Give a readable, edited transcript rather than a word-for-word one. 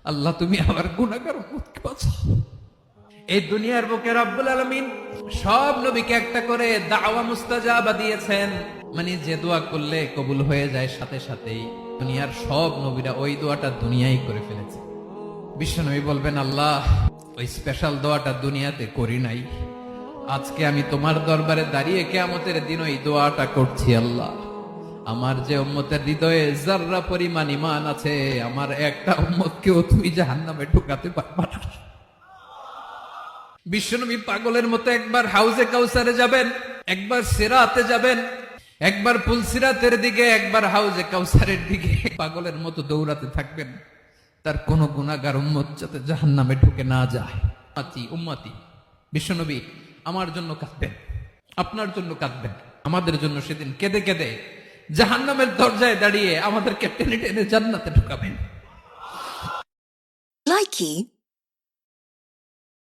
আল্লাহ তুমি আমার গুনাহগার উম্মতকে বাঁচাও। এই দুনিয়ার বুকে রব্বুল আলামিন সব নবীকে একটা করে দাওয়া মুস্তাজাবা দিয়েছেন, মানে যে দোয়া করলে কবুল হয়ে যায় সাথে সাথেই। দুনিয়ার সব নবীরা ওই দোয়াটা দুনিয়ায় করে ফেলেছে। বিশ্বনবী বলবেন, আল্লাহ ওই স্পেশাল দোয়াটা দুনিয়াতে করি নাই, আজকে আমি তোমার দরবারে দাঁড়িয়ে কিয়ামতের দিন ওই দোয়াটা করছি। আল্লাহ আমার যে উম্মতের হৃদয়ে যাররা পরিমাণ ঈমান আছে, আমার একটা উম্মতকেও তুমি জাহান্নামে ঢুকাতে পারবা না। বিশ্বনবী পাগলের মতো একবার হাউজে কাউসারে যাবেন, একবার সিরাতে যাবেন, একবার পুলসিরাতের দিকে, একবার হাউজে কাউসারের দিকে পাগলের মতো দৌড়াতে থাকবেন, তার কোন গুনাহগার উম্মত যাতে জাহান্নামে ঢুকে না যায়। উম্মতি বিশ্বনবী আমার জন্য কাঁদবেন, আপনার জন্য কাঁদবেন, আমাদের জন্য সেদিন কেঁদে কেঁদে জাহান্নামের দরজায় দাঁড়িয়ে আমাদেরকে টেনে টেনে জান্নাতে ঢুকাবেন। Likey